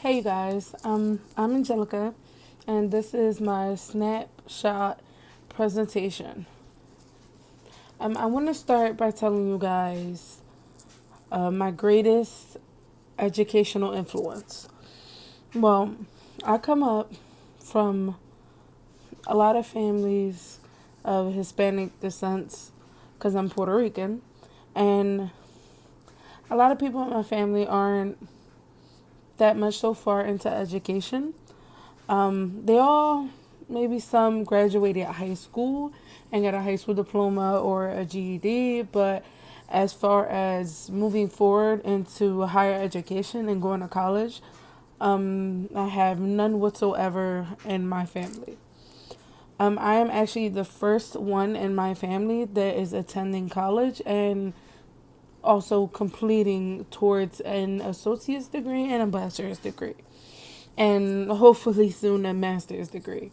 Hey guys, I'm Angelica, and this is my snapshot presentation. I want to start by telling you guys my greatest educational influence. Well, I come up from a lot of families of Hispanic descent because I'm Puerto Rican, and a lot of people in my family aren't that much so far into education. They all, maybe some graduated high school and got a high school diploma or a GED, but as far as moving forward into higher education and going to college, I have none whatsoever in my family. I am actually the first one in my family that is attending college and also completing towards an associate's degree and a bachelor's degree, and hopefully soon a master's degree.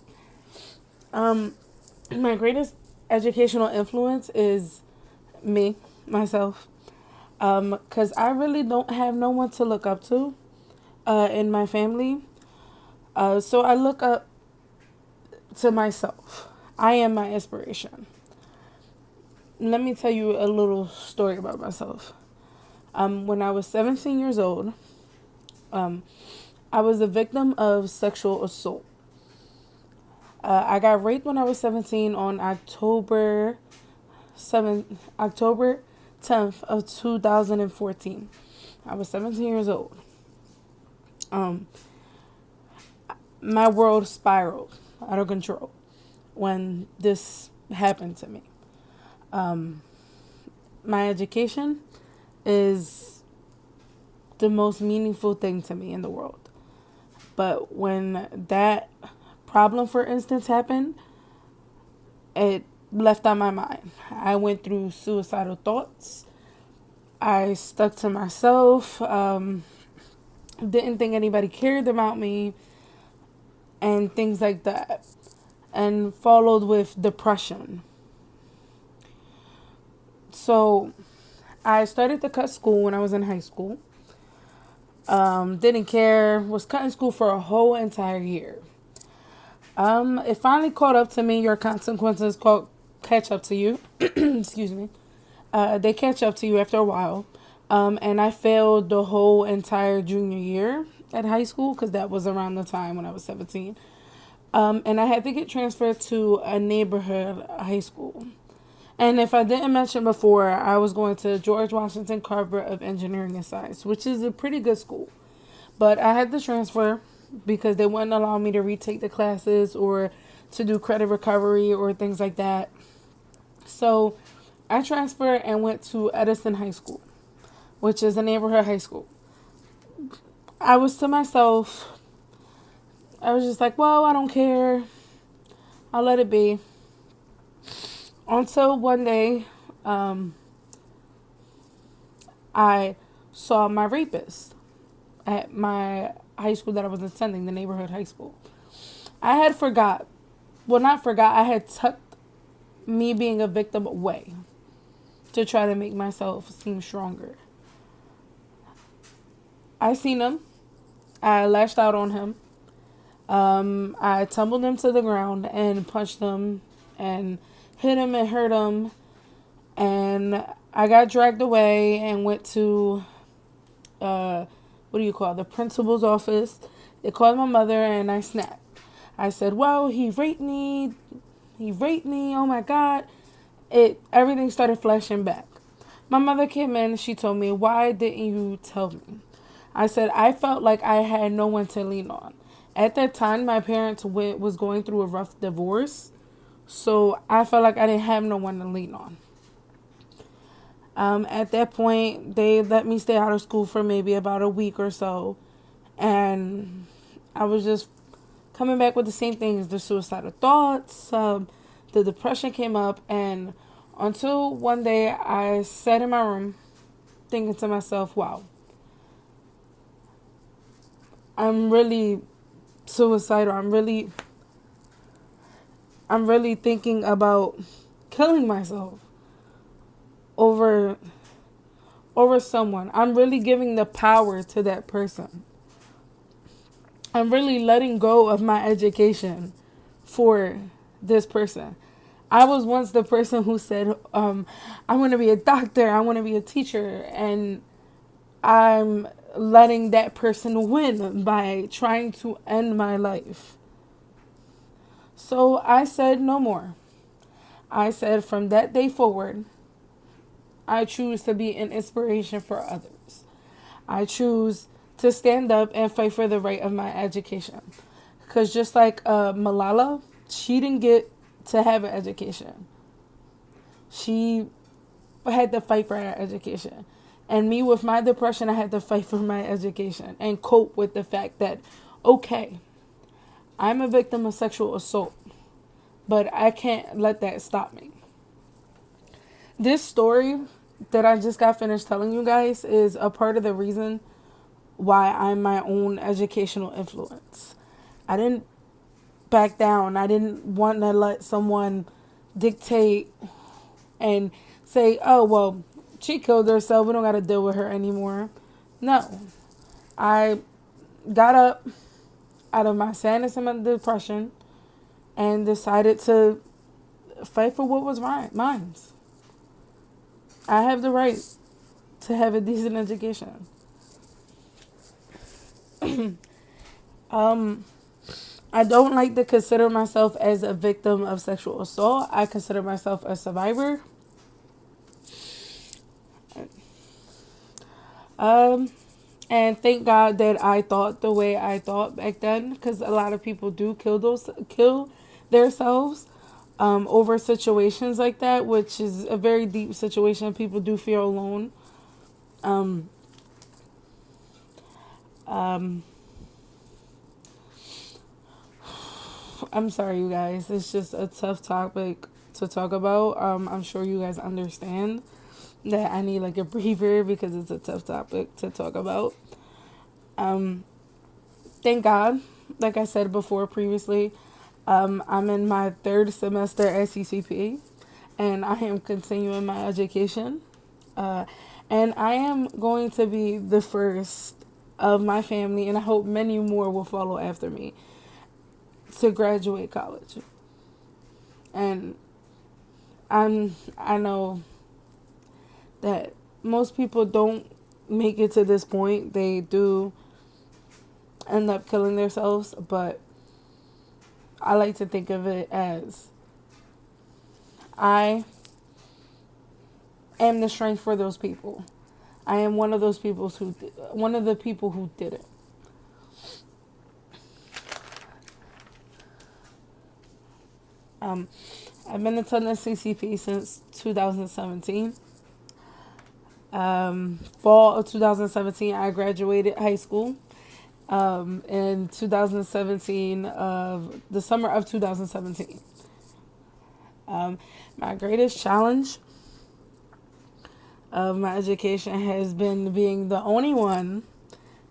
Um, my greatest educational influence is me, myself, because I really don't have no one to look up to in my family. So I look up to myself. I am my inspiration. Let me tell you a little story about myself. When I was 17 years old, um, I was a victim of sexual assault. I got raped when I was 17 on October 10th of 2014. I was 17 years old. Um, my world spiraled out of control when this happened to me. Um, my education is the most meaningful thing to me in the world. But when that problem, for instance, happened, it left on my mind. I went through suicidal thoughts. I stuck to myself. Didn't think anybody cared about me, and things like that. And followed with depression. So I started to cut school when I was in high school. Didn't care. Was cutting school for a whole entire year. It finally caught up to me. Your consequences catch up to you. Excuse me. They catch up to you after a while. And I failed the whole entire junior year at high school because that was around the time when I was 17. And I had to get transferred to a neighborhood high school. And if I didn't mention before, I was going to George Washington Carver of Engineering and Science, which is a pretty good school. But I had to transfer because they wouldn't allow me to retake the classes or to do credit recovery or things like that. So I transferred and went to Edison High School, which is a neighborhood high school. I was to myself, I was just like, well, I don't care. I'll let it be. Until one day, um, I saw my rapist at my high school that I was attending, the neighborhood high school. I had forgot, well, not forgot, I had tucked me being a victim away to try to make myself seem stronger. I seen him. I lashed out on him. I tumbled him to the ground and punched him and hit him and hurt him. And I got dragged away and went to, what do you call it, the principal's office. They called my mother and I snapped. I said, well, he raped me. He raped me. Oh my God. Everything started flashing back. My mother came in. She told me, why didn't you tell me? I said, I felt like I had no one to lean on. At that time, my parents was going through a rough divorce. So I felt like I didn't have no one to lean on. At that point, they let me stay out of school for maybe about a week or so. And I was just coming back with the same things, the suicidal thoughts, the depression came up. And until one day I sat in my room thinking to myself, wow, I'm really suicidal. I'm really thinking about killing myself over someone. I'm really giving the power to that person. I'm really letting go of my education for this person. I was once the person who said, I want to be a doctor, I want to be a teacher, and I'm letting that person win by trying to end my life. So I said no more. I said from that day forward, I choose to be an inspiration for others. I choose to stand up and fight for the right of my education. Because just like Malala, she didn't get to have an education. She had to fight for her education. And me, with my depression, I had to fight for my education and cope with the fact that, okay, I'm a victim of sexual assault, but I can't let that stop me. This story that I just got finished telling you guys is a part of the reason why I'm my own educational influence. I didn't back down. I didn't want to let someone dictate and say, oh, well, she killed herself. We don't got to deal with her anymore. No. I got up out of my sadness and my depression and decided to fight for what was mine. I have the right to have a decent education. um, I don't like to consider myself as a victim of sexual assault. I consider myself a survivor. Um, and thank God that I thought the way I thought back then, because a lot of people do kill themselves over situations like that, which is a very deep situation. People do feel alone. Um, um, I'm sorry, you guys. It's just a tough topic to talk about. I'm sure you guys understand that I need like a breather because it's a tough topic to talk about. Um, thank God, like I said before previously, I'm in my third semester at CCP and I am continuing my education. Uh, and I am going to be the first of my family, and I hope many more will follow after me, to graduate college. And I know that most people don't make it to this point. They do end up killing themselves, but I like to think of it as I am the strength for those people. I am one of those people one of the people who did it. Um, I've been attending CCP since 2017. Fall of 2017, I graduated high school. In 2017, of the summer of 2017. My greatest challenge of my education has been being the only one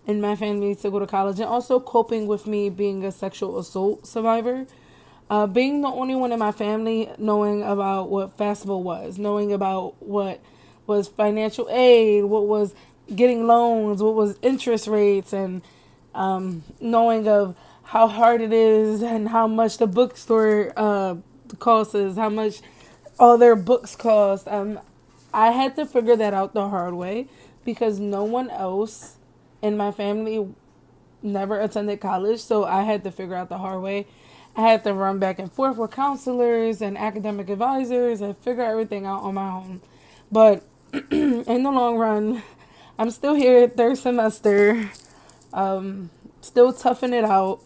in my family to go to college, and also coping with me being a sexual assault survivor. Being the only one in my family knowing about what FAFSA was, knowing about what was financial aid, what was getting loans, what was interest rates, and knowing of how hard it is and how much the bookstore costs, how much all their books cost. I had to figure that out the hard way because no one else in my family never attended college, so I had to figure out the hard way. I had to run back and forth with counselors and academic advisors and figure everything out on my own. But in the long run, I'm still here third semester, still toughing it out.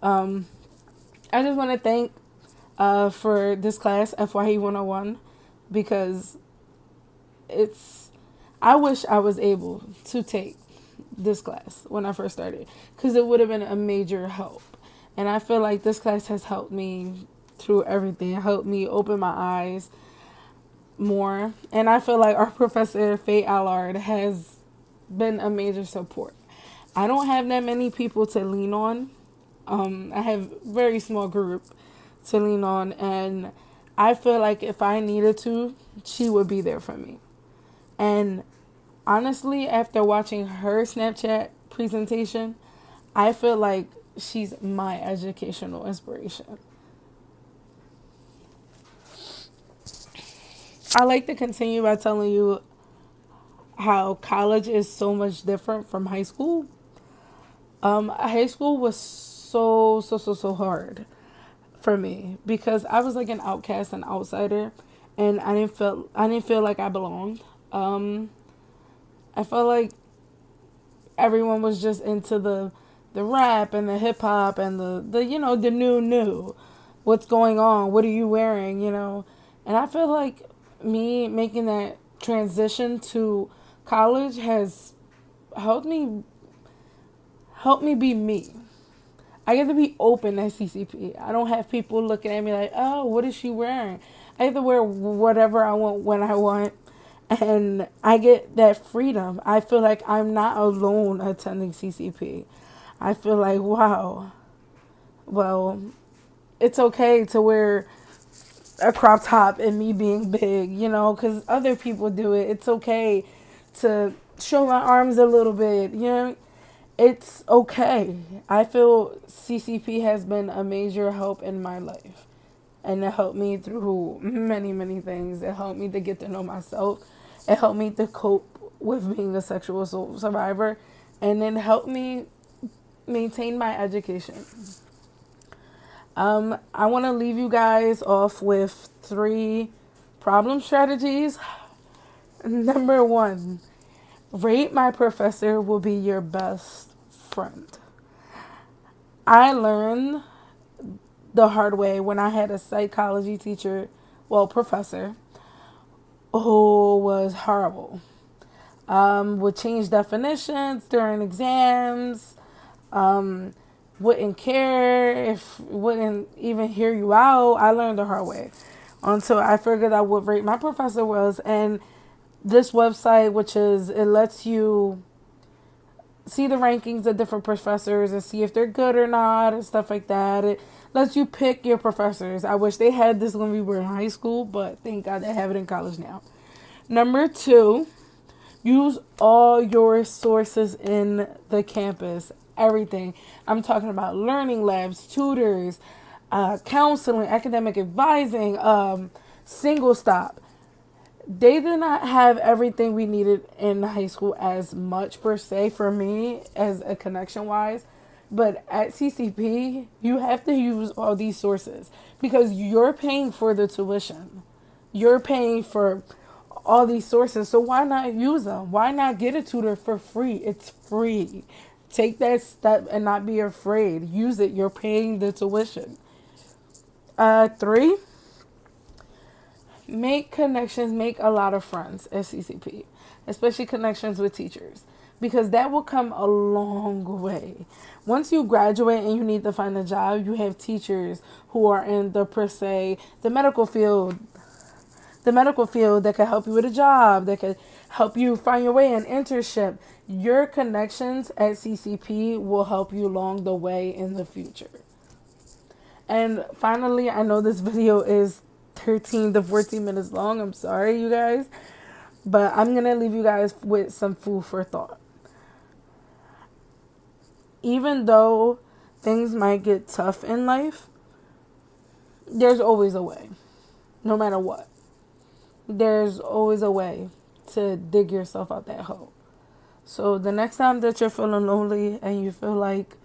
Um, I just want to thank for this class, FYE 101, because it's, I wish I was able to take this class when I first started because it would have been a major help. And I feel like this class has helped me through everything. It helped me open my eyes more. And I feel like our professor, Faye Allard, has been a major support. I don't have that many people to lean on. I have a very small group to lean on. And I feel like if I needed to, she would be there for me. And honestly, after watching her Snapchat presentation, I feel like she's my educational inspiration. I like to continue by telling you how college is so much different from high school. High school was so hard for me because I was like an outcast, an outsider, and I didn't feel like I belonged. Um, I felt like everyone was just into the rap and the hip hop and the the new what's going on, what are you wearing, and I feel like me making that transition to college has helped me helped me be me. I get to be open at CCP. I don't have people looking at me like, oh, what is she wearing? I get to wear whatever I want when I want. And I get that freedom. I feel like I'm not alone attending CCP. I feel like, wow, well, it's okay to wear a crop top and me being big, because other people do it. It's okay to show my arms a little bit, It's okay. I feel CCP has been a major help in my life. And it helped me through many things. It helped me to get to know myself. It helped me to cope with being a sexual assault survivor. And it helped me maintain my education. I want to leave you guys off with 3 problem strategies. Number 1, rate my professor will be your best friend. I learned the hard way when I had a psychology teacher, well, professor, who was horrible. Would change definitions during exams, wouldn't care if wouldn't even hear you out. I learned the hard way until I figured out what rate my professor was. And this website, which is, it lets you see the rankings of different professors and see if they're good or not and stuff like that. It lets you pick your professors. I wish they had this when we were in high school, but thank God they have it in college now. Number 2, use all your sources in the campus. Everything. I'm talking about learning labs, tutors, counseling, academic advising, single stop. They did not have everything we needed in high school as much per se for me as a connection wise. But at CCP, you have to use all these sources because you're paying for the tuition. You're paying for all these sources. So why not use them? Why not get a tutor for free? It's free. Take that step and not be afraid. Use it. You're paying the tuition. 3, make connections, make a lot of friends at CCP, especially connections with teachers, because that will come a long way. Once you graduate and you need to find a job, you have teachers who are in the per se, the medical field that can help you with a job, that can help you find your way in internship. Your connections at CCP will help you along the way in the future. And finally, I know this video is 13 to 14 minutes long. I'm sorry, you guys. But I'm going to leave you guys with some food for thought. Even though things might get tough in life, there's always a way, no matter what. There's always a way to dig yourself out that hole. So the next time that you're feeling lonely and you feel like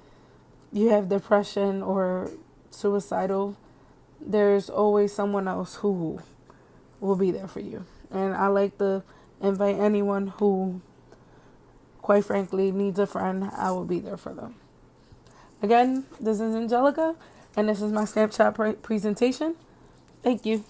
you have depression or suicidal, there's always someone else who will be there for you. And I like to invite anyone who, quite frankly, needs a friend. I will be there for them. Again, this is Angelica, and this is my Snapchat presentation. Thank you.